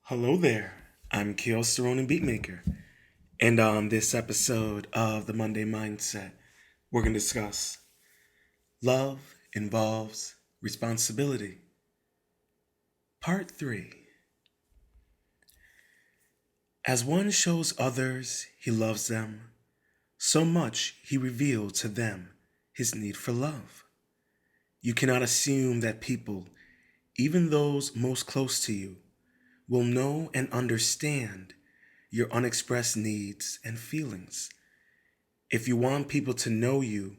Hello there. I'm Keel Cerrone Beatmaker, and on this episode of the Monday Mindset, we're going to discuss love involves responsibility. Part 3. As one shows others he loves them, so much he reveals to them his need for love. You cannot assume that people, even those most close to you, will know and understand your unexpressed needs and feelings. If you want people to know you,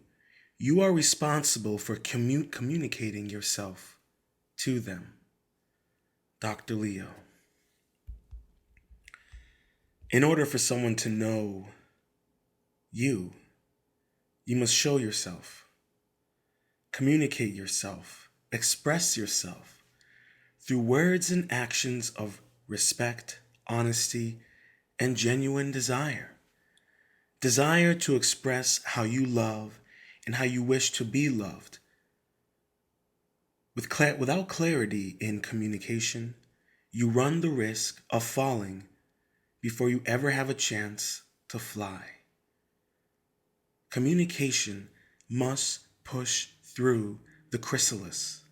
you are responsible for communicating yourself to them. Dr. Leo. In order for someone to know you, you must show yourself, communicate yourself, express yourself through words and actions of respect, honesty, and genuine desire. Desire to express how you love and how you wish to be loved. Without clarity in communication, you run the risk of falling before you ever have a chance to fly. Communication must push through the chrysalis.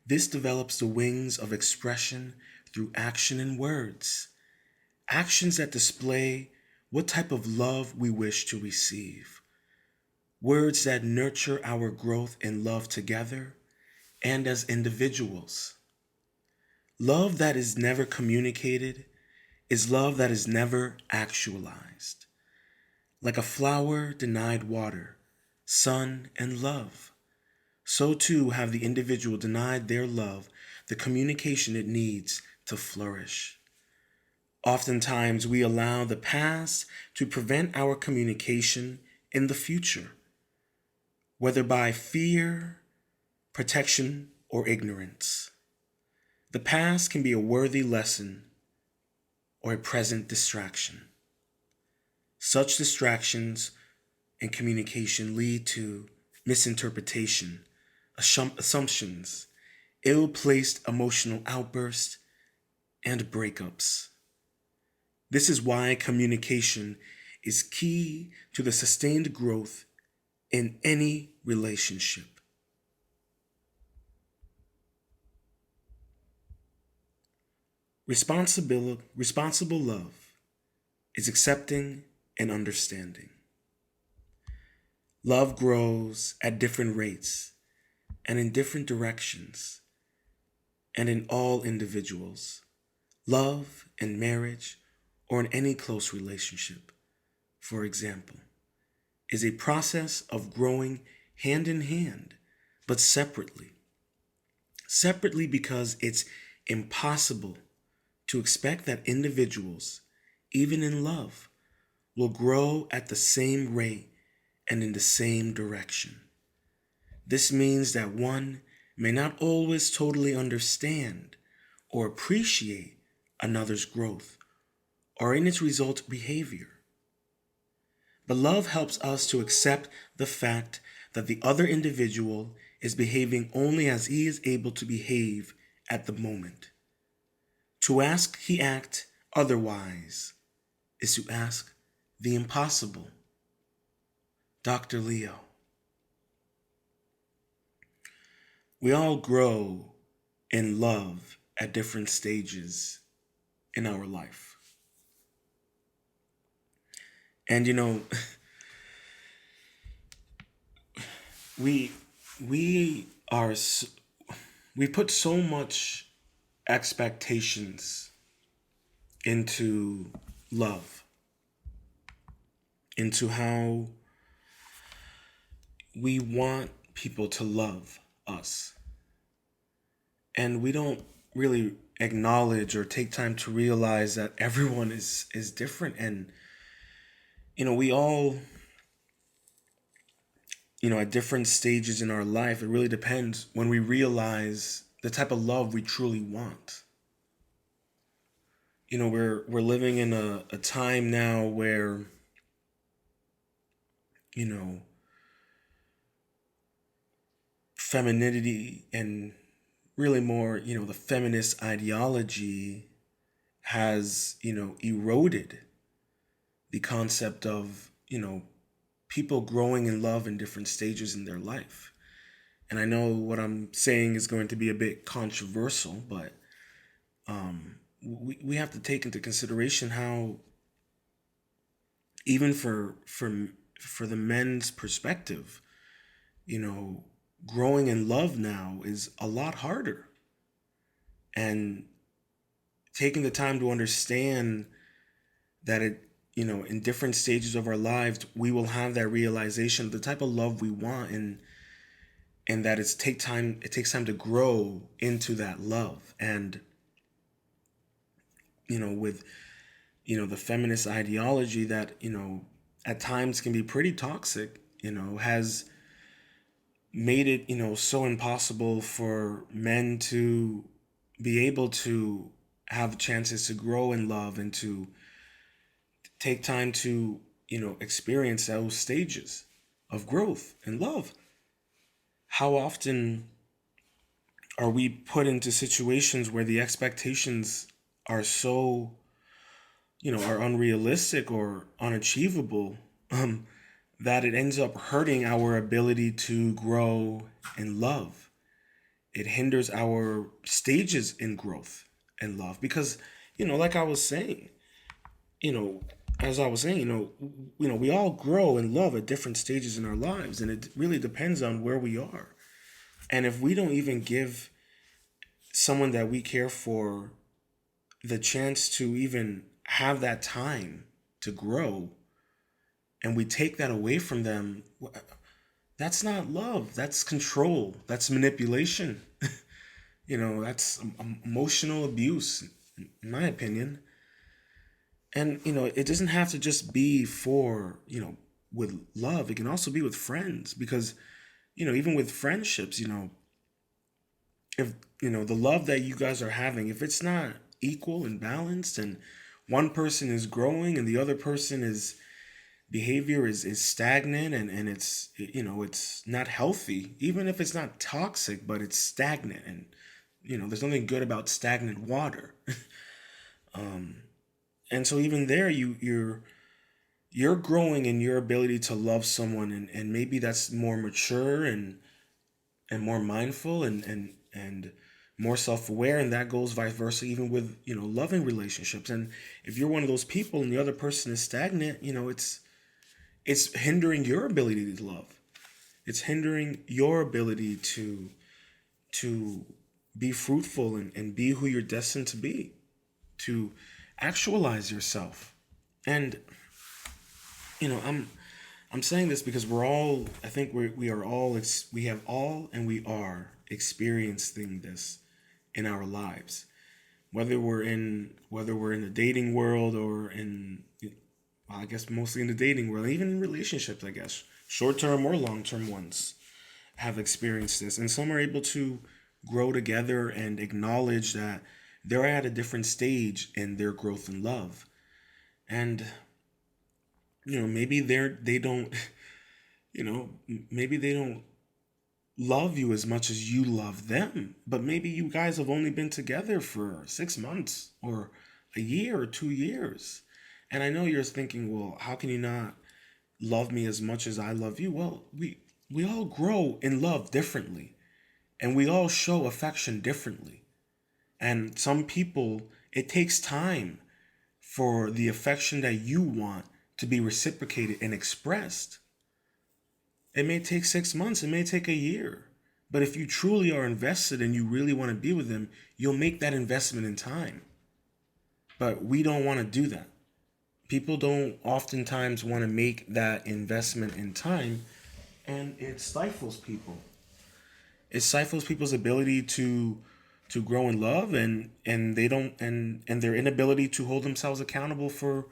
This develops the wings of expression through action and words. Actions that display what type of love we wish to receive. Words that nurture our growth in love together and as individuals. Love that is never communicated is love that is never actualized. Like a flower denied water, sun, and love, so too have the individual denied their love the communication it needs to flourish. Oftentimes, we allow the past to prevent our communication in the future, whether by fear, protection, or ignorance. The past can be a worthy lesson or a present distraction. Such distractions in communication lead to misinterpretation, assumptions, ill-placed emotional outbursts, and breakups. This is why communication is key to the sustained growth in any relationship. Responsible love is accepting and understanding. Love grows at different rates and in different directions and in all individuals. Love in marriage or in any close relationship, for example, is a process of growing hand in hand, but separately. Separately because it's impossible to expect that individuals, even in love, will grow at the same rate and in the same direction. This means that one may not always totally understand or appreciate another's growth or in its result behavior. But love helps us to accept the fact that the other individual is behaving only as he is able to behave at the moment. To ask he act otherwise is to ask the impossible. Dr. Leo. We all grow in love at different stages in our life. And we we are we put so much expectations into love, into how we want people to love us. And we don't really acknowledge or take time to realize that everyone is different. And we all, at different stages in our life, it really depends when we realize the type of love we truly want. We're living in a time now where, you know, femininity and really more, the feminist ideology has, eroded the concept of, people growing in love in different stages in their life. And I know what I'm saying is going to be a bit controversial, but we have to take into consideration how, even for the men's perspective, you know, growing in love now is a lot harder. And taking the time to understand that in different stages of our lives, we will have that realization of the type of love we want, and that it takes time to grow into that love. And, with, the feminist ideology that, at times can be pretty toxic, has made it, so impossible for men to be able to have chances to grow in love and to take time to, experience those stages of growth and love. How often are we put into situations where the expectations are so, are unrealistic or unachievable, that it ends up hurting our ability to grow in love? It hinders our stages in growth and love because, like I was saying, you know, as I was saying, we all grow in love at different stages in our lives, and it really depends on where we are. And if we don't even give someone that we care for the chance to even have that time to grow, and we take that away from them, that's not love. That's control. That's manipulation. That's emotional abuse, in my opinion. And, it doesn't have to just be for, with love. It can also be with friends because, even with friendships, if, the love that you guys are having, if it's not equal and balanced, and one person is growing and the other person is behavior is stagnant, and it's not healthy, even if it's not toxic, but it's stagnant, and, there's nothing good about stagnant water. And so even there, you're growing in your ability to love someone, and maybe that's more mature and more mindful and more self-aware, and that goes vice versa even with, loving relationships. And if you're one of those people and the other person is stagnant, it's hindering your ability to love. It's hindering your ability to be fruitful and be who you're destined to be, to actualize yourself. And, I'm saying this because I think we are all, we have all, and we are experiencing this in our lives, whether we're in the dating world or well, I guess mostly in the dating world, even in relationships, I guess, short-term or long-term ones have experienced this. And some are able to grow together and acknowledge that they're at a different stage in their growth in love. And, maybe they don't, maybe they don't love you as much as you love them, but maybe you guys have only been together for 6 months or a year or 2 years. And I know you're thinking, well, how can you not love me as much as I love you? Well, we all grow in love differently, and we all show affection differently. And some people, it takes time for the affection that you want to be reciprocated and expressed. It may take 6 months, it may take a year. But if you truly are invested and you really want to be with them, you'll make that investment in time. But we don't want to do that. People don't oftentimes want to make that investment in time, and it stifles people. It stifles people's ability to grow in love, and they don't and their inability to hold themselves accountable for,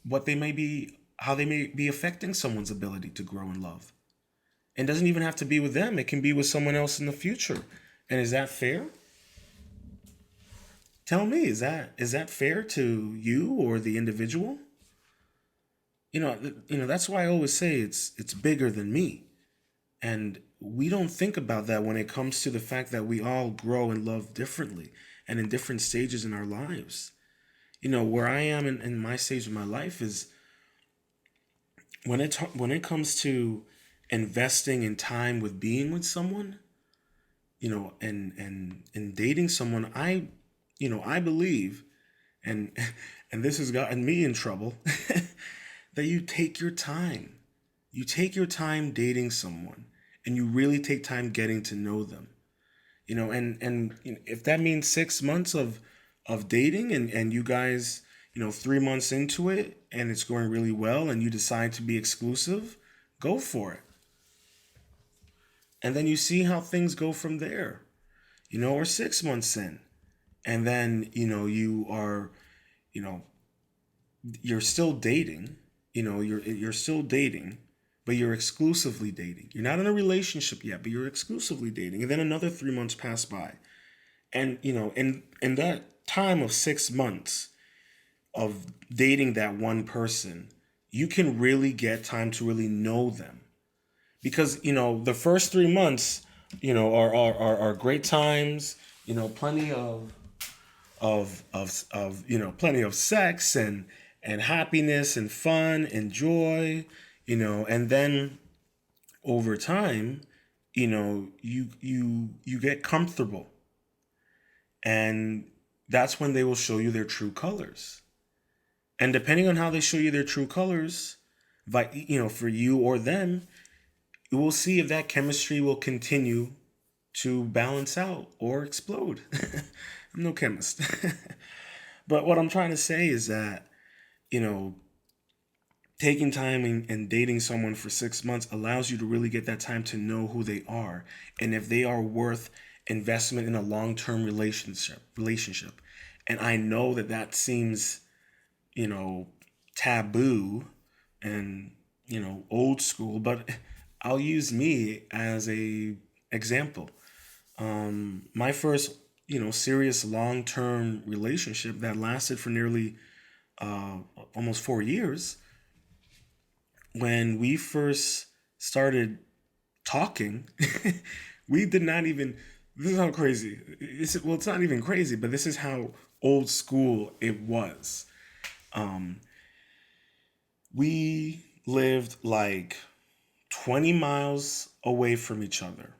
what they may be, how they may be affecting someone's ability to grow in love. And it doesn't even have to be with them. It can be with someone else in the future. And is that fair? Tell me, is that fair to you or the individual? That's why I always say it's bigger than me. And we don't think about that when it comes to the fact that we all grow and love differently and in different stages in our lives. where I am in my stage of my life is when it comes to investing in time with being with someone, and dating someone, I believe, and and this has gotten me in trouble, that you take your time. You take your time dating someone, and you really take time getting to know them. If that means 6 months of dating, and you guys, 3 months into it and it's going really well and you decide to be exclusive, go for it. And then you see how things go from there, or 6 months in. And then, you know, you're still dating, you're still dating, but you're exclusively dating. You're not in a relationship yet, but you're exclusively dating. And then another 3 months pass by. And, in that time of 6 months of dating that one person, you can really get time to really know them. Because, the first 3 months, are great times, plenty of plenty of sex and happiness and fun and joy, and then over time, you get comfortable, and that's when they will show you their true colors. And depending on how they show you their true colors, for you or them, you will see if that chemistry will continue to balance out or explode. I'm no chemist. But what I'm trying to say is that, you know, taking time and dating someone for 6 months allows you to really get that time to know who they are and if they are worth investment in a long-term relationship. And I know that seems, taboo and, old school, but I'll use me as a example. My first, serious long-term relationship that lasted for nearly almost 4 years. When we first started talking, we did not even. This is how crazy. It's not even crazy, but this is how old school it was. We lived like 20 miles away from each other,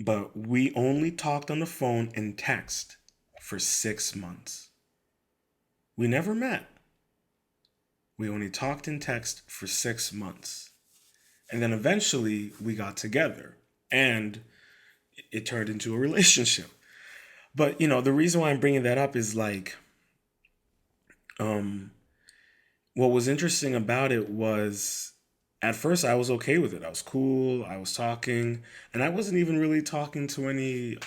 but we only talked on the phone and text for 6 months. We never met. We only talked in text for 6 months. And then eventually we got together and it turned into a relationship. But, the reason why I'm bringing that up is like, um, what was interesting about it was at first I was okay with it. I was cool. I was talking, and I wasn't even really talking to any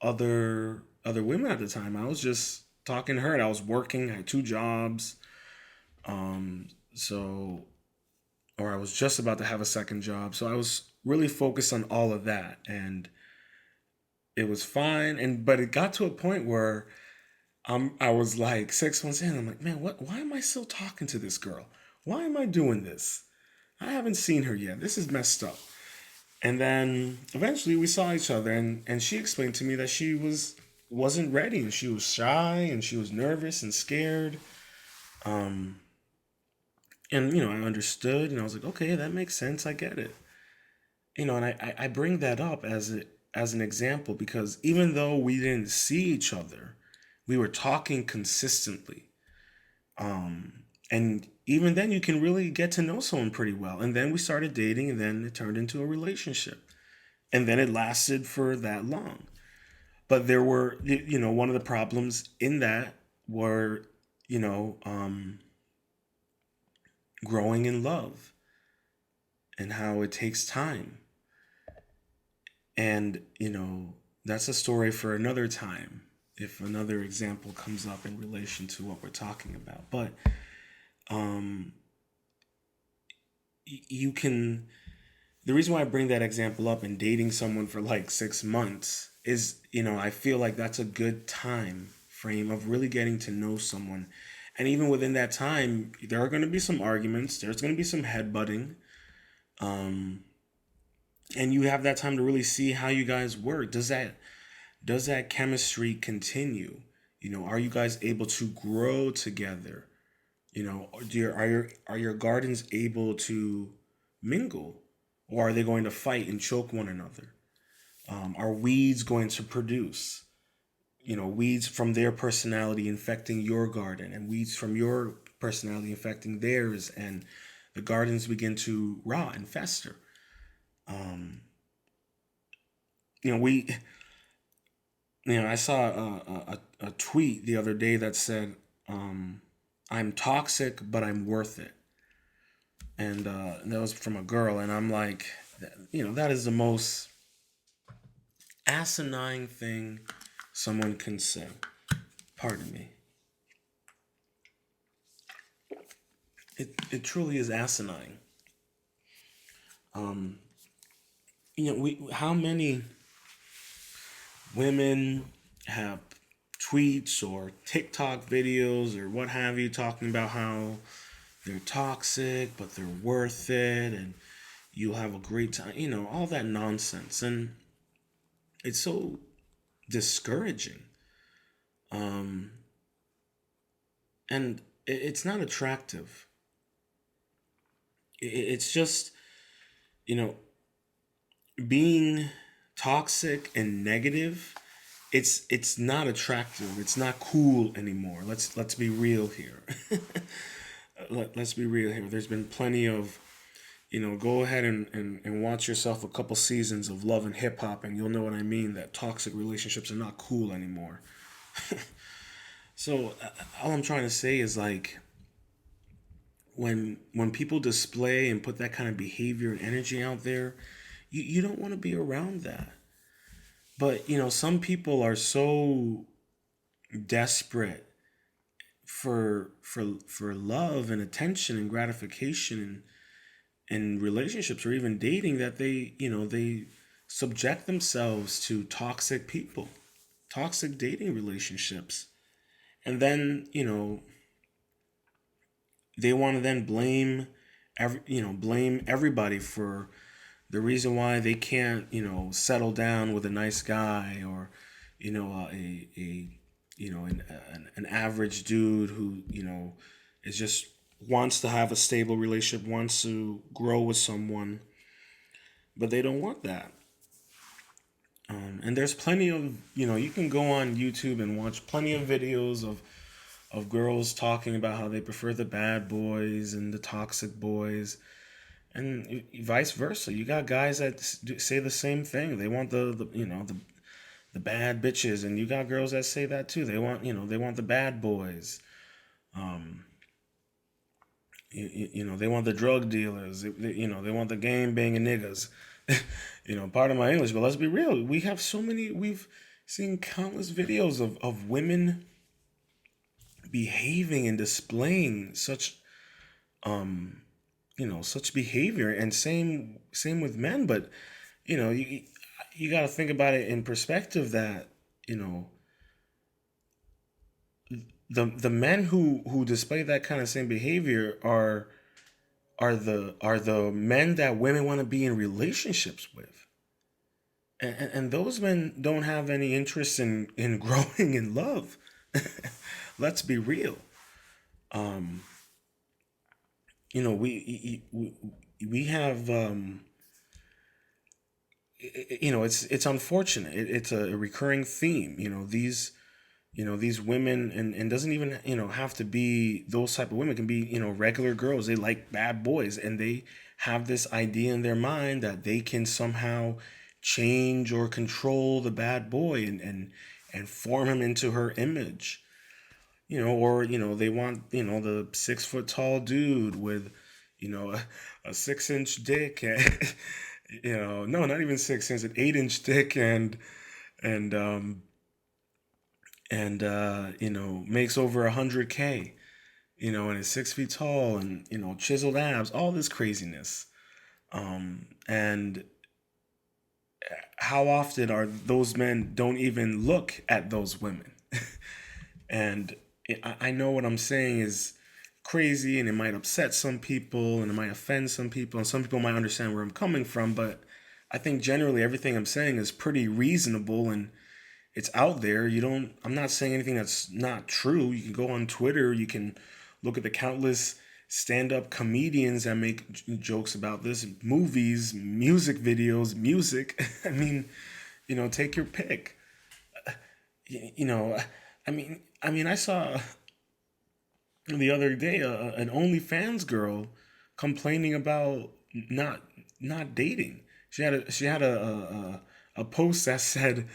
other women at the time. I was just talking to her. And I was working. I had two jobs. So, or I was just about to have a second job. So I was really focused on all of that, and it was fine. But it got to a point where I was like 6 months in. I'm like, man, what? Why am I still talking to this girl? Why am I doing this? I haven't seen her yet. This is messed up. And then eventually we saw each other, and she explained to me that she wasn't ready, and she was shy, and she was nervous and scared. Um, and I understood, and I was like, okay, that makes sense. I get it. And I bring that up as an example because even though we didn't see each other, we were talking consistently. And even then, you can really get to know someone pretty well. And then we started dating, and then it turned into a relationship. And then it lasted for that long. But there were, one of the problems in that were, you know, um, growing in love and how it takes time. And, that's a story for another time if another example comes up in relation to what we're talking about. But um, you can, the reason why I bring that example up in dating someone for like 6 months is, I feel like that's a good time frame of really getting to know someone. And even within that time, there are going to be some arguments, there's going to be some headbutting. Um, and you have that time to really see how you guys work. Does that chemistry continue? Are you guys able to grow together? Are your gardens able to mingle, or are they going to fight and choke one another? Are weeds going to produce? Weeds from their personality infecting your garden, and weeds from your personality infecting theirs, and the gardens begin to rot and fester. Um, we, I saw a tweet the other day that said, "I'm toxic, but I'm worth it," and that was from a girl, and I'm like, that is the most asinine thing someone can say. Pardon me. It truly is asinine. Um, how many women have tweets or TikTok videos or what have you talking about how they're toxic, but they're worth it, and you'll have a great time, all that nonsense. And it's so discouraging. Um, and it's not attractive. It's just, you know, being toxic and negative, it's not attractive. It's not cool anymore. Let's be real here. Let's be real here. There's been plenty of, go ahead and watch yourself a couple seasons of Love and Hip Hop, and you'll know what I mean, that toxic relationships are not cool anymore. So all I'm trying to say is, like, when people display and put that kind of behavior and energy out there, you don't want to be around that. But some people are so desperate for love and attention and gratification in relationships or even dating, that they subject themselves to toxic people, toxic dating relationships. And then they want to then blame everybody for the reason why they can't settle down with a nice guy, or a an average dude who is just wants to have a stable relationship, wants to grow with someone, but they don't want that. And there's plenty of, you can go on YouTube and watch plenty of videos of girls talking about how they prefer the bad boys and the toxic boys, and vice versa. You got guys that say the same thing. They want the bad bitches, and you got girls that say that too. They want the bad boys. Um, they want the drug dealers. They want the game banging niggas. Pardon my English, but let's be real. We've seen countless videos of women behaving and displaying such behavior, and same with men. But you got to think about it in perspective, that the men who display that kind of same behavior are the men that women want to be in relationships with. And those men don't have any interest in growing in love. Let's be real. Um, we have, it's unfortunate. It's a recurring theme. These women, and doesn't even have to be those type of women. It can be regular girls. They like bad boys, and they have this idea in their mind that they can somehow change or control the bad boy, and form him into her image. Or they want the 6 foot tall dude with a 6 inch dick, and no, not even 6 inch, an 8 inch dick, and makes over 100K, and is 6 feet tall, and chiseled abs, all this craziness. And how often are those men don't even look at those women? And I know what I'm saying is crazy, and it might upset some people, and it might offend some people, and some people might understand where I'm coming from, but I think generally everything I'm saying is pretty reasonable, and it's out there. I'm not saying anything that's not true. You can go on Twitter, you can look at the countless stand-up comedians that make jokes about this, movies, music videos, music. I mean, take your pick. You know, I saw the other day an OnlyFans girl complaining about not not dating. She had a post that said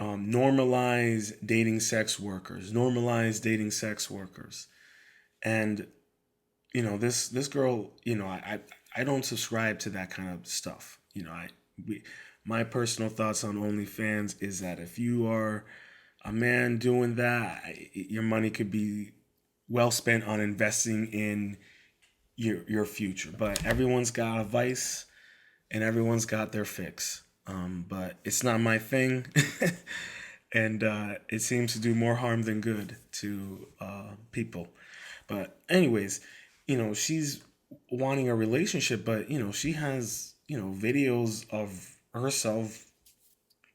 normalize dating sex workers, normalize dating sex workers, and this girl, I don't subscribe to that kind of stuff. We, my personal thoughts on OnlyFans is that if you are a man doing that, your money could be well spent on investing in your future. But everyone's got a vice and everyone's got their fix. But it's not my thing, and it seems to do more harm than good to people. But anyways, she's wanting a relationship, but she has videos of herself,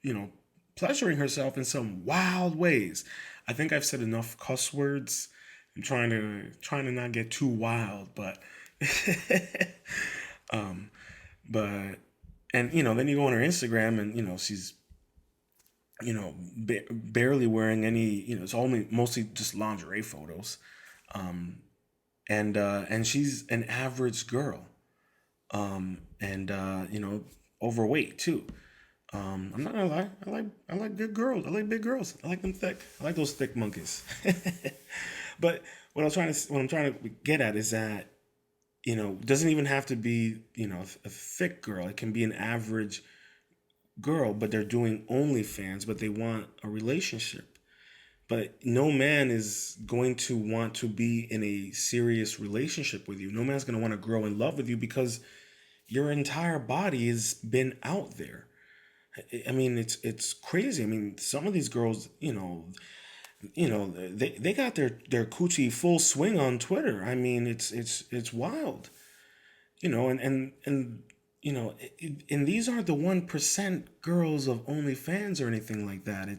you know, pleasuring herself in some wild ways. I think I've said enough cuss words. I'm trying to not get too wild, but um, but and then you go on her Instagram and she's barely wearing any. It's only mostly just lingerie photos, and she's an average girl, and overweight too. I'm not gonna lie. I like good girls. I like big girls. I like them thick. I like those thick monkeys. But what I'm trying to get at is that it doesn't even have to be a thick girl. It can be an average girl, but they're doing OnlyFans, but they want a relationship. But no man is going to want to be in a serious relationship with you. No man's going to want to grow in love with you because your entire body has been out there. I mean, it's crazy. I mean, some of these girls, they got their coochie full swing on Twitter. I mean, it's wild. And and these aren't the 1% girls of OnlyFans or anything like that.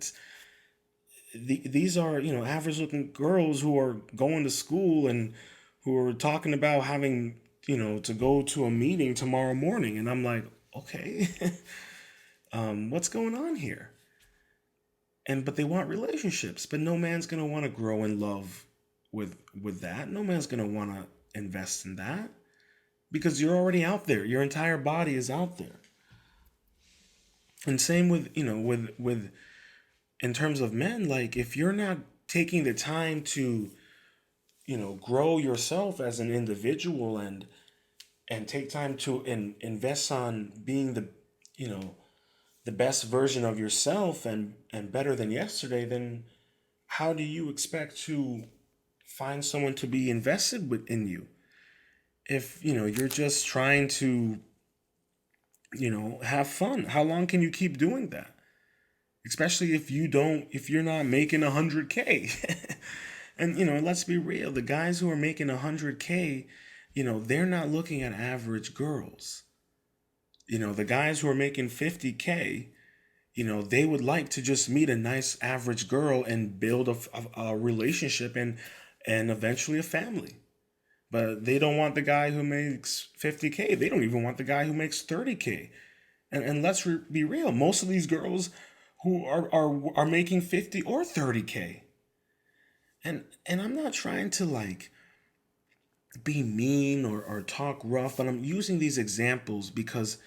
These are average looking girls who are going to school and who are talking about having to go to a meeting tomorrow morning, and I'm like, okay, what's going on here? But they want relationships, but no man's gonna want to grow in love with that. No man's gonna want to invest in that because you're already out there. Your entire body is out there. And same with with in terms of men, like if you're not taking the time to grow yourself as an individual and take time to invest on being you know the best version of yourself and better than yesterday, then how do you expect to find someone to be invested in you if you're just trying to have fun? How long can you keep doing that, especially if you're not making 100K? And let's be real, the guys who are making 100K, they're not looking at average girls. The guys who are making 50K, they would like to just meet a nice average girl and build a relationship and eventually a family. But they don't want the guy who makes 50K. They don't even want the guy who makes 30K. And let's be real, most of these girls who are making 50 or 30K. And I'm not trying to like be mean or talk rough, but I'm using these examples because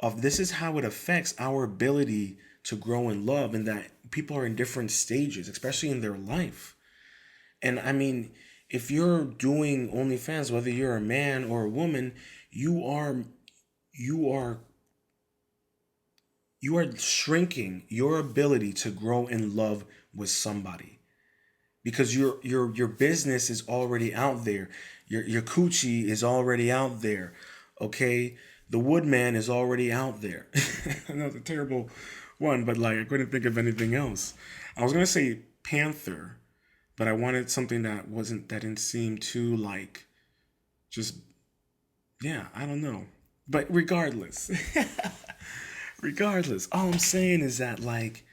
of this is how it affects our ability to grow in love, and that people are in different stages, especially in their life. And I mean, if you're doing OnlyFans, whether you're a man or a woman, you are you are you are shrinking your ability to grow in love with somebody because your business is already out there. Your coochie is already out there. Okay? The Woodman is already out there. That's a terrible one, but like I couldn't think of anything else. I was gonna say Panther, but I wanted something that didn't seem too like just, yeah, I don't know. But regardless, Regardless, all I'm saying is that, like,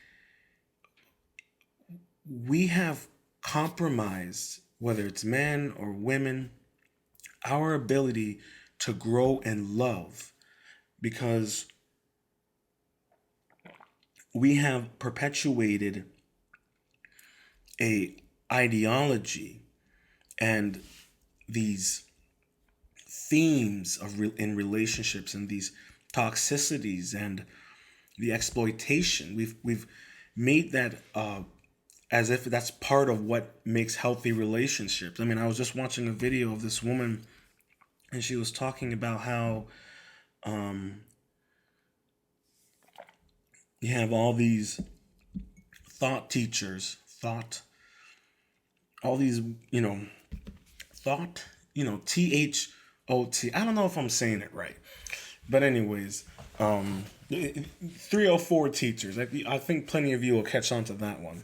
we have compromised, whether it's men or women, our ability to grow and love, because we have perpetuated a ideology and these themes in relationships, and these toxicities and the exploitation. We've made that as if that's part of what makes healthy relationships. I mean, I was just watching a video of this woman, and she was talking about how um, you have all these thought teachers, all these, thought, THOT. I don't know if I'm saying it right, but anyways, 304 teachers. I think plenty of you will catch on to that one.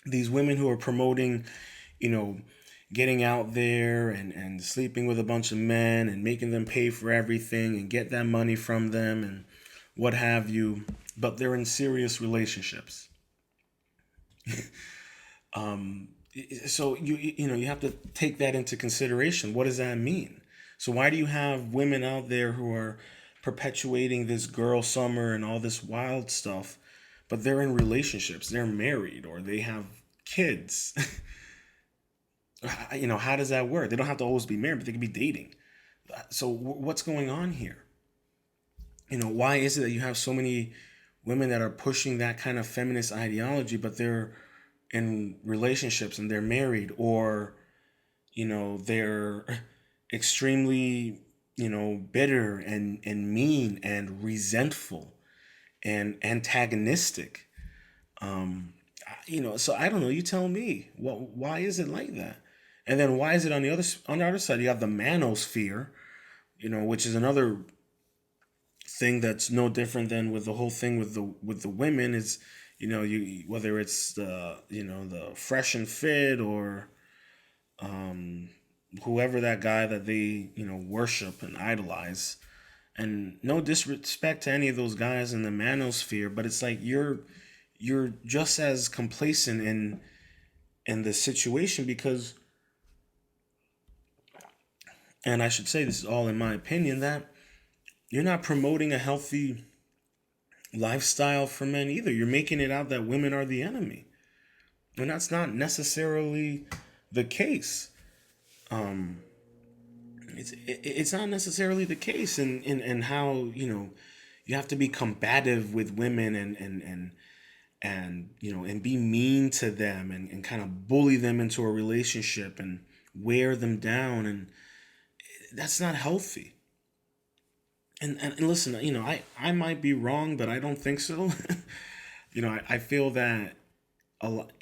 These women who are promoting, you know, getting out there and sleeping with a bunch of men and making them pay for everything and get that money from them and what have you, but they're in serious relationships. So you have to take that into consideration. What does that mean? So why do you have women out there who are perpetuating this girl summer and all this wild stuff, but they're in relationships, they're married, or they have kids? How does that work? They don't have to always be married, but they could be dating. So what's going on here? Why is it that you have so many women that are pushing that kind of feminist ideology, but they're in relationships and they're married, or they're extremely bitter and mean and resentful and antagonistic? So I don't know, you tell me, why is it like that? And then why is it on the other side you have the manosphere, which is another thing that's no different than with the whole thing with the women. Is you whether it's the fresh and fit, or whoever that guy that they worship and idolize. And no disrespect to any of those guys in the manosphere, but it's like you're just as complacent in the situation, because, and I should say this is all in my opinion, that you're not promoting a healthy lifestyle for men either. You're making it out that women are the enemy, and that's not necessarily the case. It's not necessarily the case, and how you have to be combative with women, and be mean to them, and kind of bully them into a relationship and wear them down, and that's not healthy. And listen, I might be wrong, but I don't think so. I feel that a lot,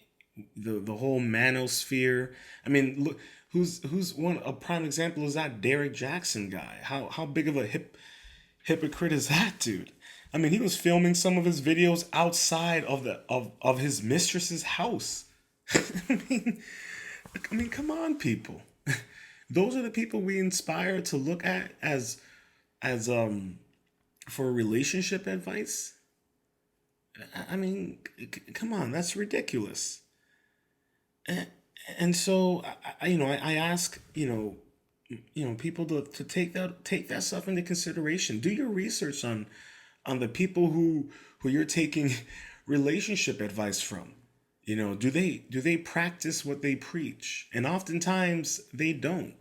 the whole manosphere. I mean, look, who's one a prime example is that Derek Jackson guy. How big of a hypocrite is that dude? I mean, he was filming some of his videos outside of his mistress's house. I mean, come on, people. Those are the people we inspire to look at as for relationship advice. I mean, come on, that's ridiculous. And so I ask people to take that stuff into consideration. Do your research on the people who you're taking relationship advice from. Do they practice what they preach? And oftentimes they don't.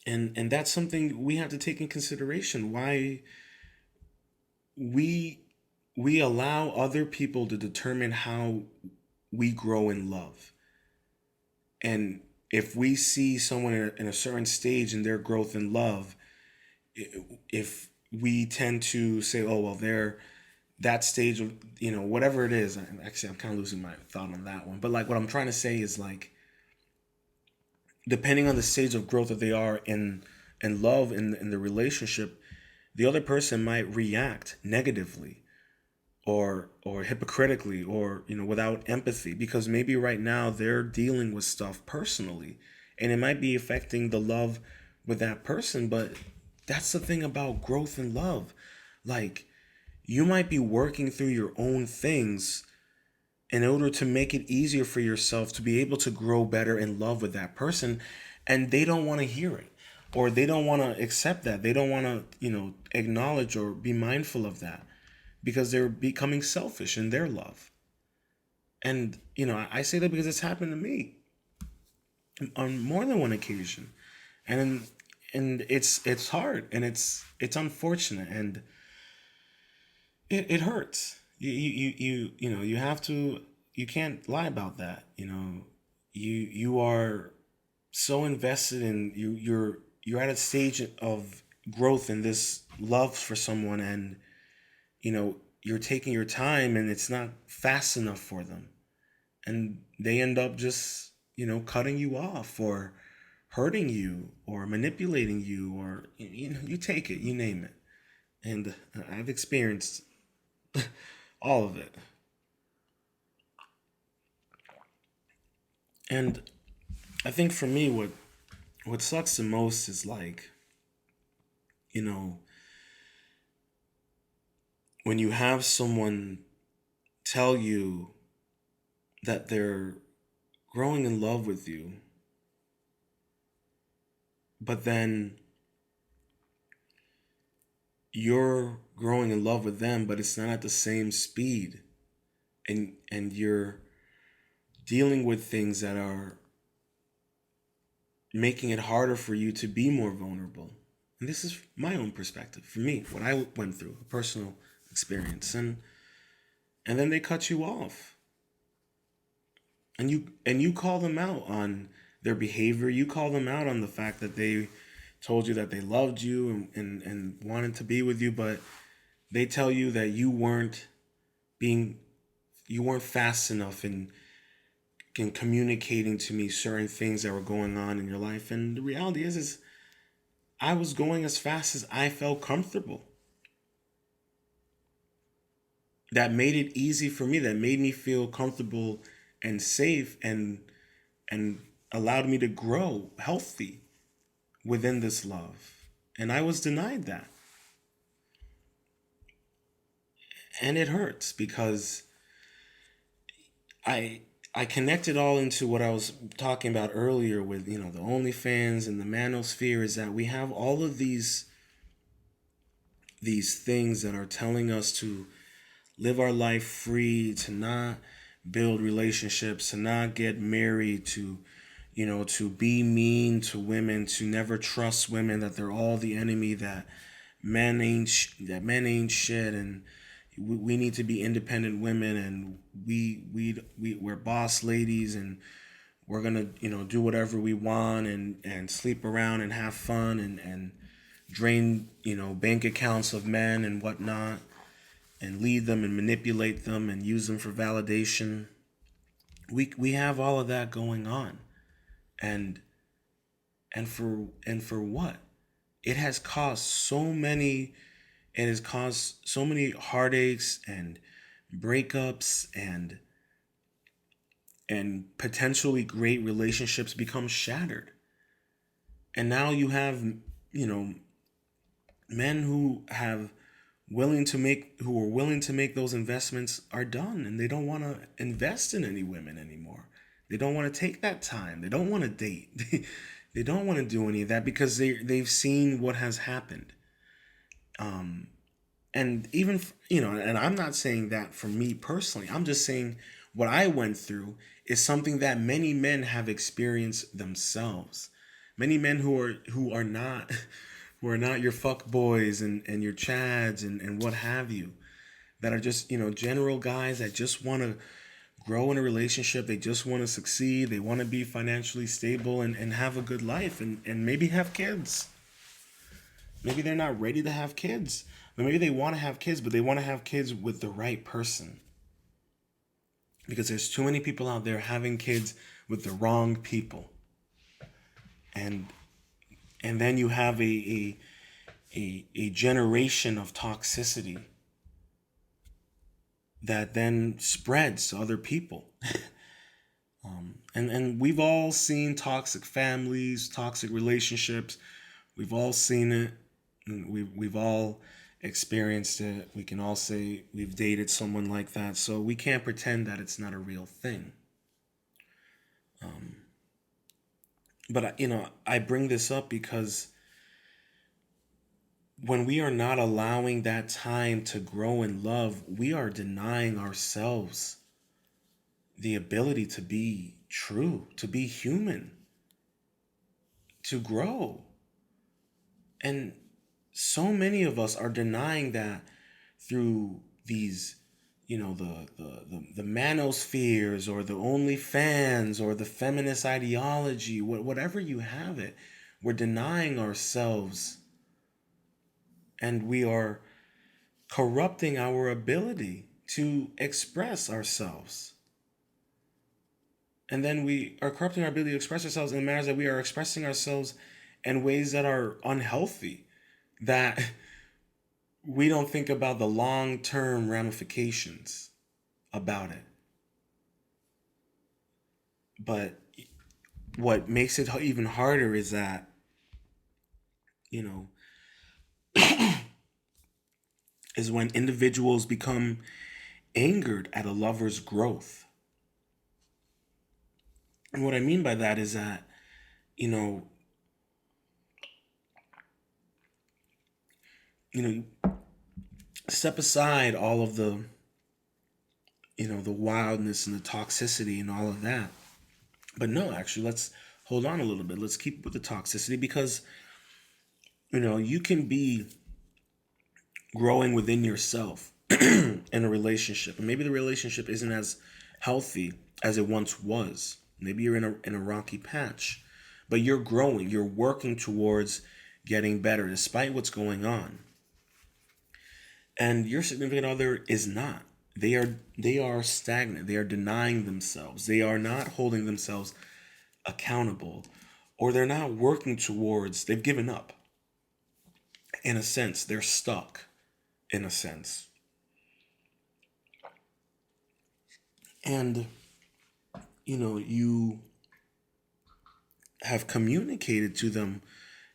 And that's something we have to take in consideration. Why we allow other people to determine how we grow in love. And if we see someone in a certain stage in their growth in love, if we tend to say, oh well, they're that stage of whatever it is. Actually, I'm kind of losing my thought on that one, but like what I'm trying to say is, like, depending on the stage of growth that they are in love, in the relationship, the other person might react negatively, or hypocritically, or without empathy, because maybe right now they're dealing with stuff personally, and it might be affecting the love with that person. But that's the thing about growth and love. Like, you might be working through your own things in order to make it easier for yourself to be able to grow better in love with that person, and they don't want to hear it, or they don't want to accept that. They don't want to, acknowledge or be mindful of that, because they're becoming selfish in their love. And I say that because it's happened to me on more than one occasion. And it's hard, and it's unfortunate, and it hurts. You have to, you can't lie about that. You are so invested in you're at a stage of growth in this love for someone, and you're taking your time, and it's not fast enough for them, and they end up just cutting you off, or hurting you, or manipulating you, or you take it, you name it. And I've experienced all of it. And I think for me, what sucks the most is, like, you know when you have someone tell you that they're growing in love with you, but then you're growing in love with them, but it's not at the same speed, and you're dealing with things that are making it harder for you to be more vulnerable. And this is my own perspective, for me, what I went through, a personal experience. And then they cut you off, and you call them out on their behavior. You call them out on the fact that they told you that they loved you, and wanted to be with you, but they tell you that being you weren't fast enough in communicating to me certain things that were going on in your life. And the reality is I was going as fast as I felt comfortable. That made it easy for me, that made me feel comfortable and safe, and allowed me to grow healthy within this love. And I was denied that. And it hurts, because I I connected all into what I was talking about earlier with, the OnlyFans and the manosphere, is that we have all of these things that are telling us to live our life free, to not build relationships, to not get married, to be mean to women, to never trust women, that they're all the enemy, that men ain't shit, and we need to be independent women, and we're boss ladies, and we're gonna do whatever we want, and sleep around, and have fun, and drain bank accounts of men and whatnot, and lead them and manipulate them and use them for validation. We have all of that going on, and and for what? It has caused so many. It has caused so many heartaches and breakups, and potentially great relationships become shattered. And now you have, you know, men who are willing to make those investments are done, and they don't want to invest in any women anymore. They don't want to take that time. They don't want to date. They don't want to do any of that, because they've seen what has happened. And even, and I'm not saying that for me personally. I'm just saying what I went through is something that many men have experienced themselves. Many men who are not who are not your fuck boys, and your chads, and what have you, that are just, general guys that just want to grow in a relationship. They just want to succeed. They want to be financially stable, and have a good life, and maybe have kids. Maybe they're not ready to have kids. Or maybe they want to have kids, but they want to have kids with the right person. Because there's too many people out there having kids with the wrong people. And then you have a generation of toxicity that then spreads to other people. And we've all seen toxic families, toxic relationships. We've all seen it. we've all experienced it. We can all say we've dated someone like that. So we can't pretend that it's not a real thing. But I bring this up because when we are not allowing that time to grow in love, we are denying ourselves the ability to be true, to be human, to grow. And so many of us are denying that through these, the manospheres or the OnlyFans or the feminist ideology, whatever you have it, we're denying ourselves, and we are corrupting our ability to express ourselves. And then we are corrupting our ability to express ourselves in manners that we are expressing ourselves in ways that are unhealthy, that we don't think about the long-term ramifications about it. But what makes it even harder is that, you know, is when individuals become angered at a lover's growth. And what I mean by that is that, you know, you step aside all of the, the wildness and the toxicity and all of that. But no, actually, let's hold on a little bit. Let's keep with the toxicity, because, you can be growing within yourself in a relationship. And maybe the relationship isn't as healthy as it once was. Maybe you're in a rocky patch, but you're growing. You're working towards getting better despite what's going on. And your significant other is not. They are stagnant. They are denying themselves. They are not holding themselves accountable, or they're not working towards, they've given up. In a sense, they're stuck, in a sense. And, you have communicated to them,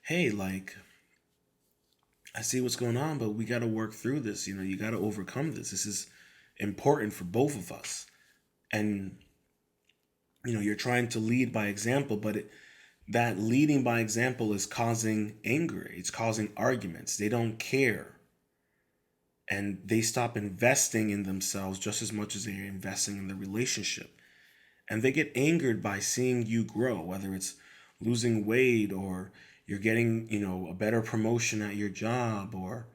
hey, like, I see what's going on, but we got to work through this. You got to overcome this. This is important for both of us. And, you're trying to lead by example, but that leading by example is causing anger. It's causing arguments. They don't care. And they stop investing in themselves just as much as they're investing in the relationship. And they get angered by seeing you grow, whether it's losing weight, or you're getting, a better promotion at your job, or,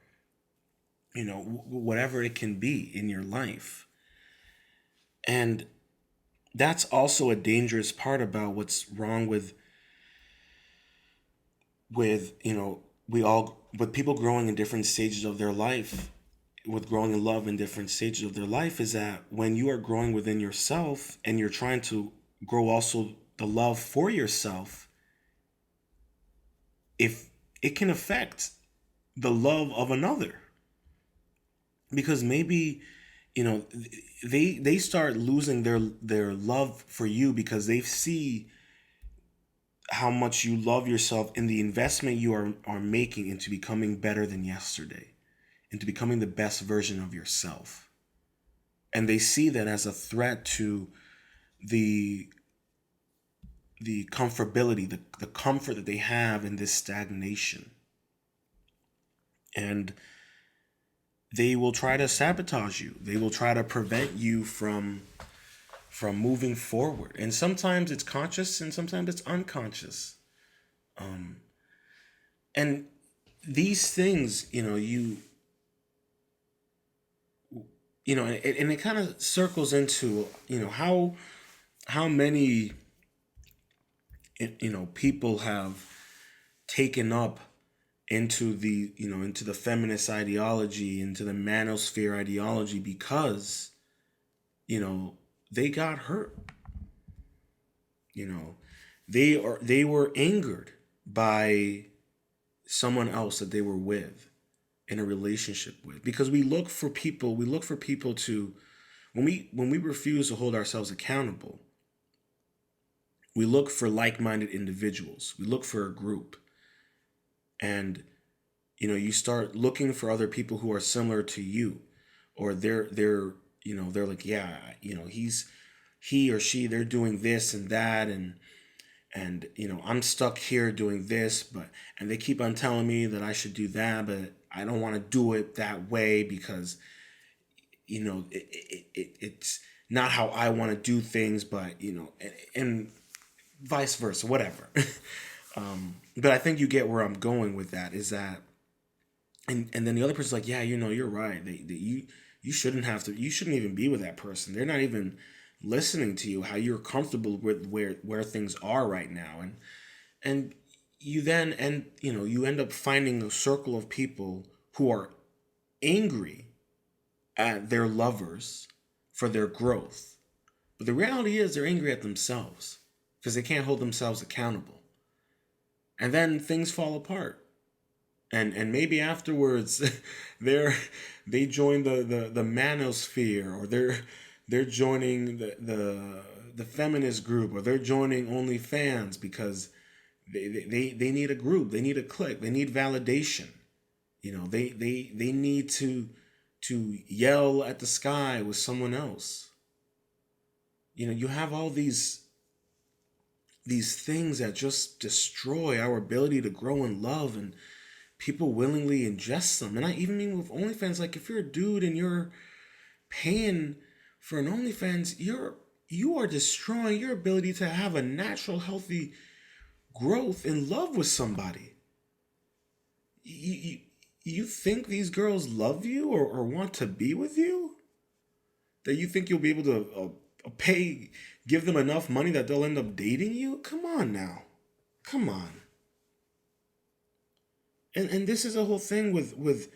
whatever it can be in your life. And that's also a dangerous part about what's wrong with with people growing in different stages of their life, with growing in love in different stages of their life, is that when you are growing within yourself and you're trying to grow also the love for yourself, if it can affect the love of another, because maybe they start losing their love for you because they see how much you love yourself in the investment you are making into becoming better than yesterday, into becoming the best version of yourself. And they see that as a threat to the comfortability, the comfort that they have in this stagnation. And they will try to sabotage you. They will try to prevent you from moving forward. And sometimes it's conscious and sometimes it's unconscious. And these things, and it kind of circles into, how many, people have taken up into the feminist ideology, into the manosphere ideology, because, they got hurt. They were angered by someone else that they were with, in a relationship with, because we look for people to, when we refuse to hold ourselves accountable, we look for like-minded individuals. We look for a group. And You start looking for other people who are similar to you, or they're like, yeah, he or she, they're doing this and that, and I'm stuck here doing this, and they keep on telling me that I should do that, but I don't want to do it that way because it's not how I want to do things, but and vice versa, whatever. But I think you get where I'm going with that, is that, and then the other person's like, yeah, you're right. You shouldn't have to. You shouldn't even be with that person. They're not even listening to you. How you're comfortable with where things are right now, and you then you end up finding a circle of people who are angry at their lovers for their growth. But the reality is they're angry at themselves because they can't hold themselves accountable. And then things fall apart. And maybe afterwards they're they join the manosphere, or they're joining the feminist group, or they're joining OnlyFans because they need a group, they need a clique, they need validation. They need to yell at the sky with someone else. You have all these things that just destroy our ability to grow in love, and people willingly ingest them. And I even mean with OnlyFans, like if you're a dude and you're paying for an OnlyFans, you are destroying your ability to have a natural, healthy growth in love with somebody. You, you think these girls love you, or want to be with you? That you think you'll be able to give them enough money that they'll end up dating you? Come on now. Come on. And this is a whole thing with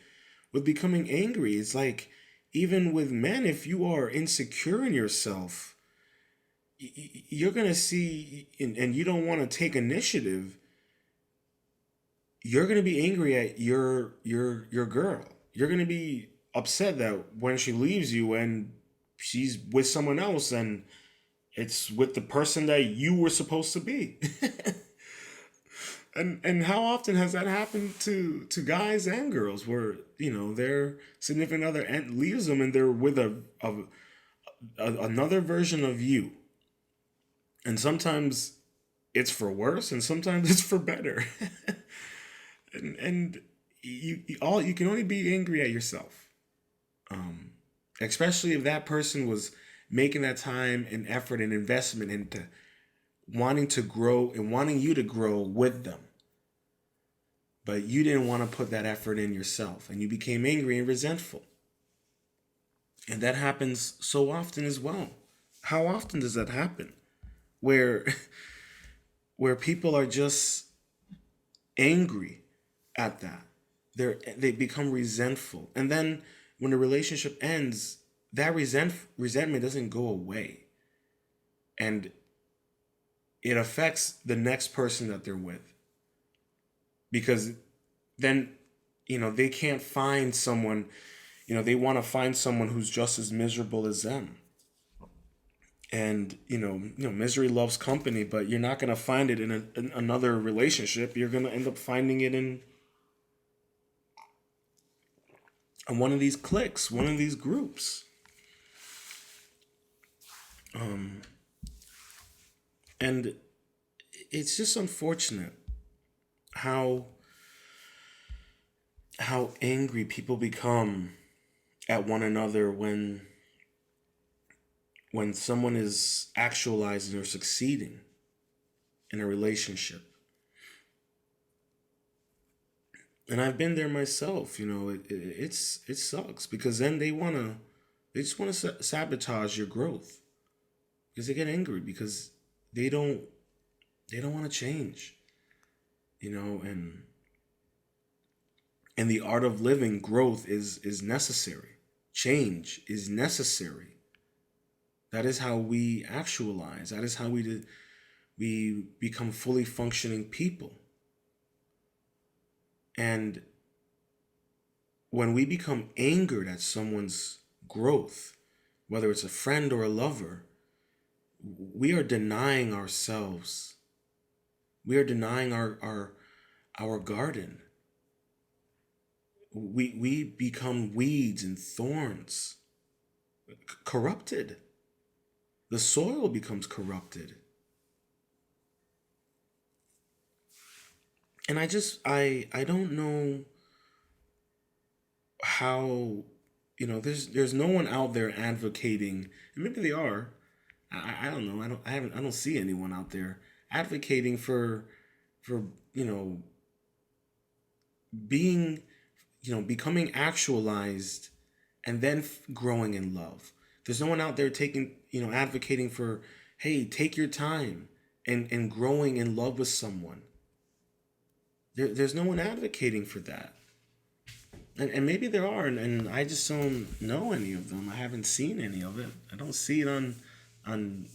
becoming angry. It's like, even with men, if you are insecure in yourself, you're gonna see, and you don't want to take initiative. You're gonna be angry at your girl. You're gonna be upset that when she leaves you and she's with someone else, and it's with the person that you were supposed to be. And how often has that happened to guys and girls, where their significant other leaves them and they're with another version of you, and sometimes it's for worse and sometimes it's for better. And you can only be angry at yourself, especially if that person was making that time and effort and investment into wanting to grow and wanting you to grow with them. But you didn't want to put that effort in yourself, and you became angry and resentful. And that happens so often as well. How often does that happen? Where where people are just angry at that. They become resentful. And then when the relationship ends, that resentment doesn't go away. And it affects the next person that they're with. Because then, they can't find someone, they want to find someone who's just as miserable as them. And misery loves company, but you're not going to find it in another relationship. You're going to end up finding it in one of these cliques, one of these groups. And it's just unfortunate how angry people become at one another when someone is actualizing or succeeding in a relationship. And I've been there myself. It sucks, because then they just want to sabotage your growth, because they get angry because they don't want to change. And the art of living, growth is necessary. Change is necessary. That is how we actualize. That is how we become fully functioning people. And when we become angered at someone's growth, whether it's a friend or a lover, we are denying ourselves. We are denying our garden. we become weeds and thorns, corrupted. The soil becomes corrupted. And I don't know how, there's no one out there advocating, and maybe they are. I don't know. I don't see anyone out there advocating for being, becoming actualized and then growing in love. There's no one out there advocating for, hey, take your time and growing in love with someone. There's no one advocating for that. And maybe there are, and I just don't know any of them. I haven't seen any of it. I don't see it on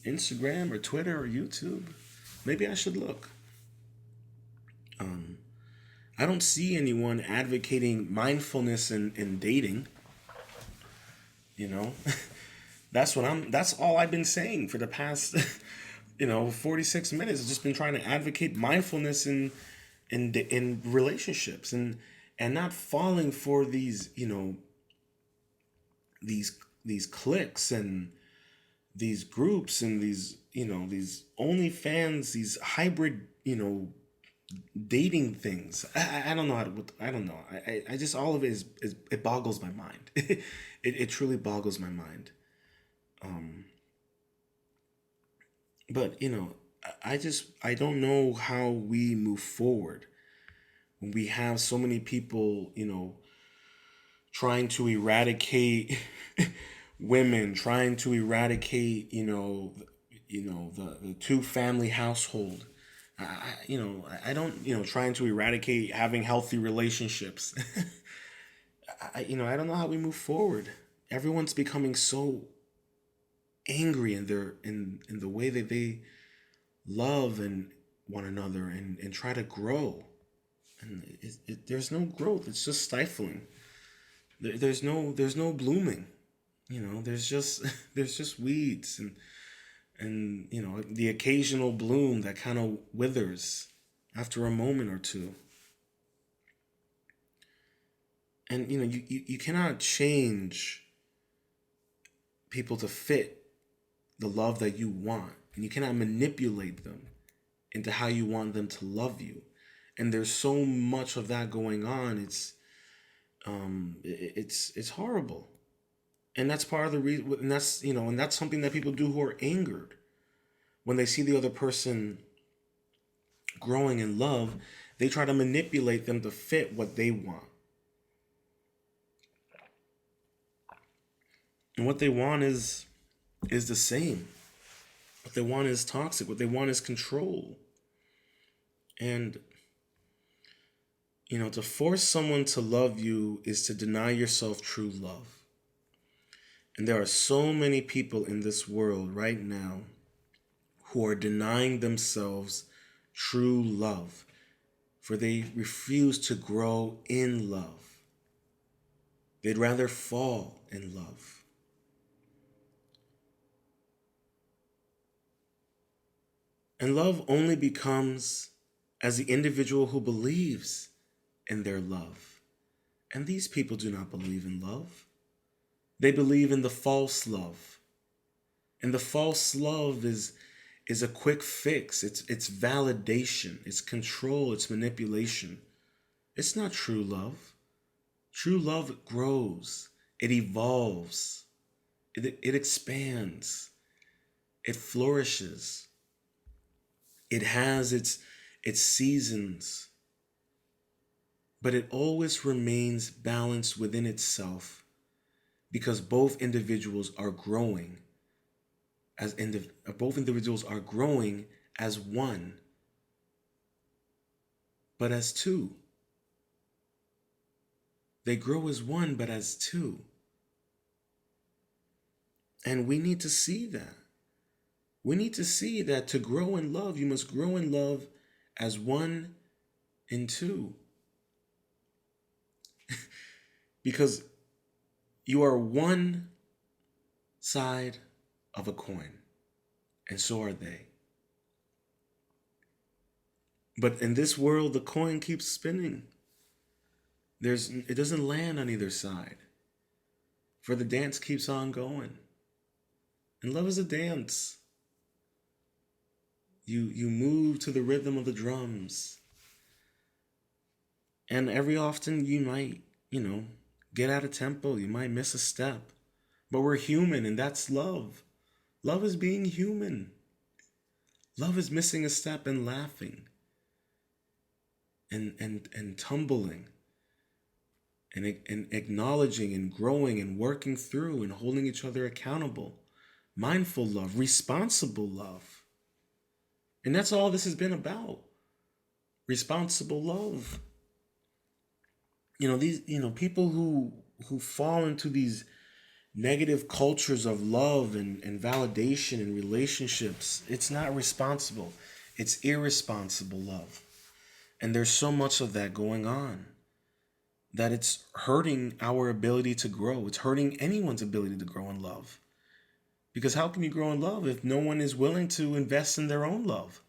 Instagram or Twitter or YouTube. Maybe I should look. I don't see anyone advocating mindfulness in dating. You know, that's all I've been saying for the past 46 minutes. I've just been trying to advocate mindfulness in relationships and not falling for these, these cliques and these groups and these OnlyFans, these hybrid, dating things. I don't know I don't know. I just, all of it is it boggles my mind. It truly boggles my mind. But I don't know how we move forward when we have so many people, trying to eradicate women, trying to eradicate, the two family household. I don't, trying to eradicate having healthy relationships. I don't know how we move forward. Everyone's becoming so angry in the way that they love and one another and try to grow. And there's no growth. It's just stifling. There's no blooming. There's just there's just weeds and the occasional bloom that kind of withers after a moment or two. And you cannot change people to fit the love that you want, and you cannot manipulate them into how you want them to love you. And there's so much of that going on. It's horrible. And that's part of the reason, and that's something that people do who are angered when they see the other person growing in love. They try to manipulate them to fit what they want. And what they want is the same. What they want is toxic. What they want is control. And to force someone to love you is to deny yourself true love. And there are so many people in this world right now who are denying themselves true love, for they refuse to grow in love. They'd rather fall in love. And love only becomes as the individual who believes in their love. And these people do not believe in love. They believe in the false love. And the false love is a quick fix. It's validation. It's control. It's manipulation. It's not true love. True love grows. It evolves. It expands. It flourishes. It has its seasons. But it always remains balanced within itself because both individuals are growing both individuals are growing as one, but as two. They grow as one, but as two. And we need to see that. We need to see that to grow in love, you must grow in love as one and two. Because you are one side of a coin, and so are they. But in this world, the coin keeps spinning. It doesn't land on either side. For the dance keeps on going. And love is a dance. You move to the rhythm of the drums. And every often you might, get out of tempo. You might miss a step. But we're human, and that's love. Love is being human. Love is missing a step and laughing and tumbling and acknowledging and growing and working through and holding each other accountable. Mindful love, responsible love. And that's all this has been about. Responsible love. These, people who fall into these negative cultures of love and validation and relationships, it's not responsible. It's irresponsible love. And there's so much of that going on that it's hurting our ability to grow. It's hurting anyone's ability to grow in love. Because how can you grow in love if no one is willing to invest in their own love?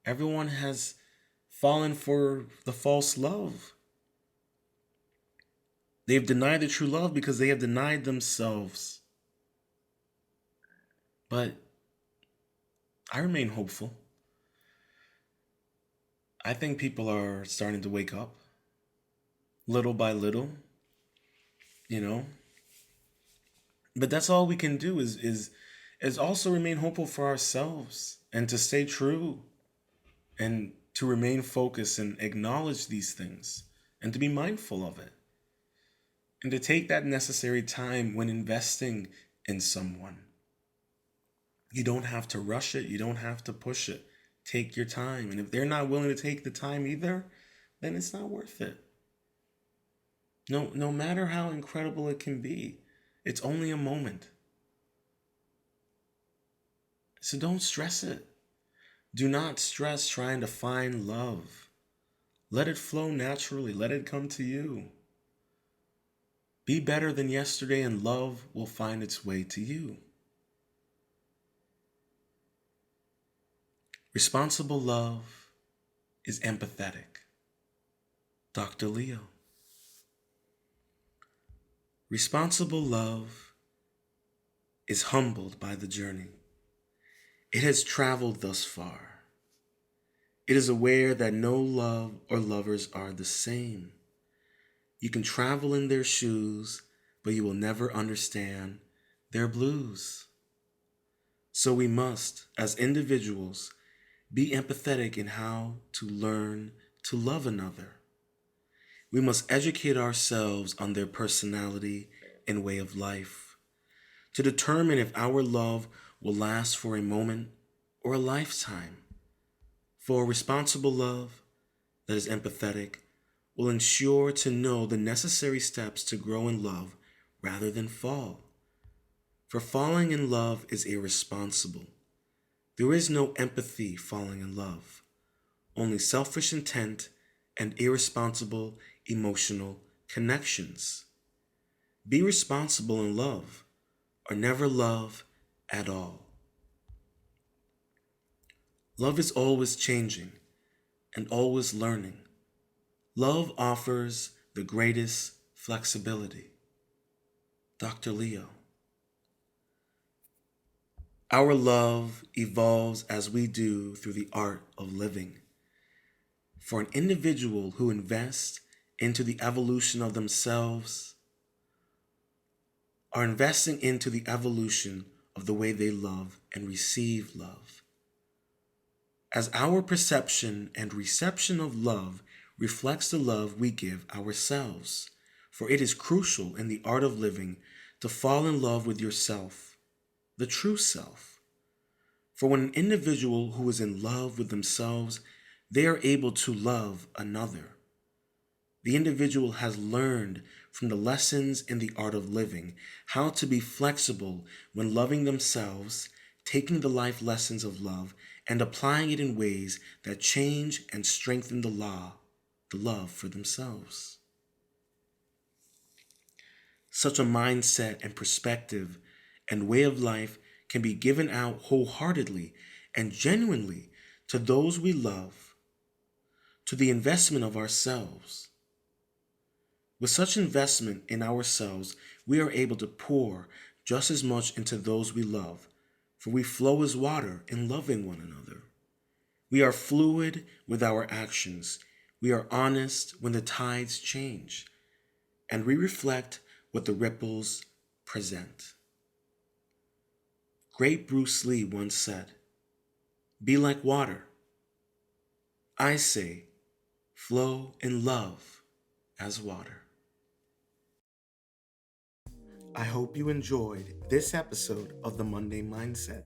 Everyone has fallen for the false love. They've denied the true love because they have denied themselves. But I remain hopeful. I think people are starting to wake up little by little, you know. But that's all we can do is also remain hopeful for ourselves and to stay true and to remain focused and acknowledge these things and to be mindful of it and to take that necessary time when investing in someone. You don't have to rush it. You don't have to push it. Take your time. And if they're not willing to take the time either, then it's not worth it. No matter how incredible it can be, it's only a moment. So don't stress it. Do not stress trying to find love. Let it flow naturally. Let it come to you. Be better than yesterday and love will find its way to you. Responsible love is empathetic. Dr. Leo. Responsible love is humbled by the journey. It has traveled thus far. It is aware that no love or lovers are the same. You can travel in their shoes, but you will never understand their blues. So we must, as individuals, be empathetic in how to learn to love another. We must educate ourselves on their personality and way of life to determine if our love will last for a moment or a lifetime. For responsible love that is empathetic will ensure to know the necessary steps to grow in love rather than fall. For falling in love is irresponsible. There is no empathy falling in love, only selfish intent and irresponsible emotional connections. Be responsible in love, or never love at all. Love is always changing and always learning. Love offers the greatest flexibility. Dr. Leo. Our love evolves as we do through the art of living. For an individual who invests into the evolution of themselves are investing into the evolution of the way they love and receive love. As our perception and reception of love reflects the love we give ourselves, for it is crucial in the art of living to fall in love with yourself, the true self. For when an individual who is in love with themselves, they are able to love another. The individual has learned from the lessons in the art of living how to be flexible when loving themselves, taking the life lessons of love, and applying it in ways that change and strengthen the love for themselves. Such a mindset and perspective and way of life can be given out wholeheartedly and genuinely to those we love, to the investment of ourselves. With such investment in ourselves, we are able to pour just as much into those we love, for we flow as water in loving one another. We are fluid with our actions. We are honest when the tides change, and we reflect what the ripples present. Great Bruce Lee once said, "Be like water." I say, flow in love as water. I hope you enjoyed this episode of the Monday Mindset.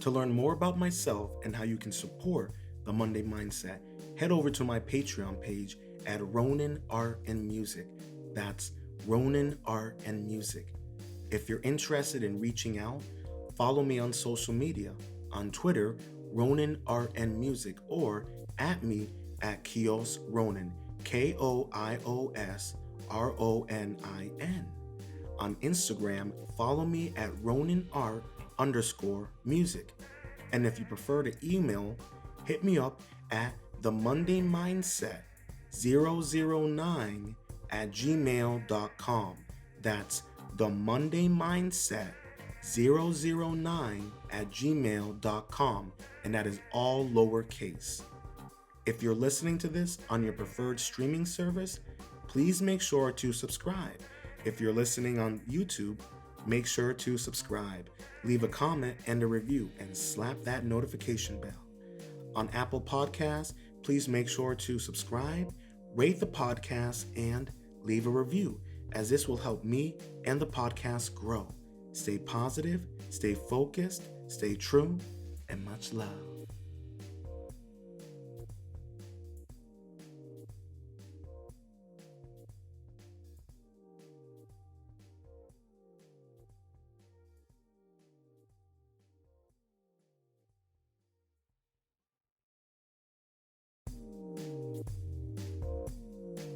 To learn more about myself and how you can support the Monday Mindset, head over to my Patreon page at Ronin Art and Music. That's Ronin Art and Music. If you're interested in reaching out, follow me on social media. On Twitter, Ronin Art and Music, or at me at Kios Ronin, KioosRonin. On Instagram, follow me at RoninArt_music. And if you prefer to email, hit me up at themondaymindset009@gmail.com. That's themondaymindset009@gmail.com, and that is all lowercase. If you're listening to this on your preferred streaming service, please make sure to subscribe. If you're listening on YouTube, make sure to subscribe, leave a comment and a review, and slap that notification bell. On Apple Podcasts, please make sure to subscribe, rate the podcast, and leave a review, as this will help me and the podcast grow. Stay positive, stay focused, stay true, and much love.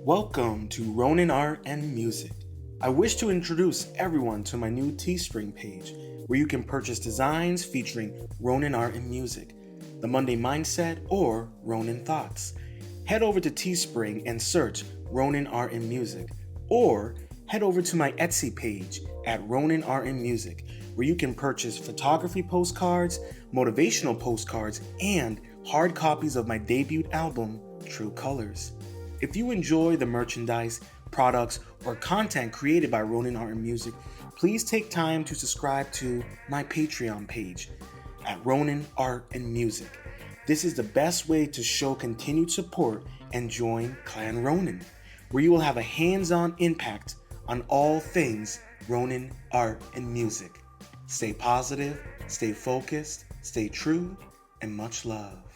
Welcome to Ronin Art and Music. I wish to introduce everyone to my new Teespring page, where you can purchase designs featuring Ronin Art and Music, the Monday Mindset, or Ronin Thoughts. Head over to Teespring and search Ronin Art and Music, or head over to my Etsy page at Ronin Art and Music, where you can purchase photography postcards, motivational postcards, and hard copies of my debut album, True Colors. If you enjoy the merchandise, products, or content created by Ronin Art and Music, please take time to subscribe to my Patreon page at Ronin Art and Music. This is the best way to show continued support and join Clan Ronin, where you will have a hands-on impact on all things Ronin Art and Music. Stay positive, stay focused, stay true, and much love.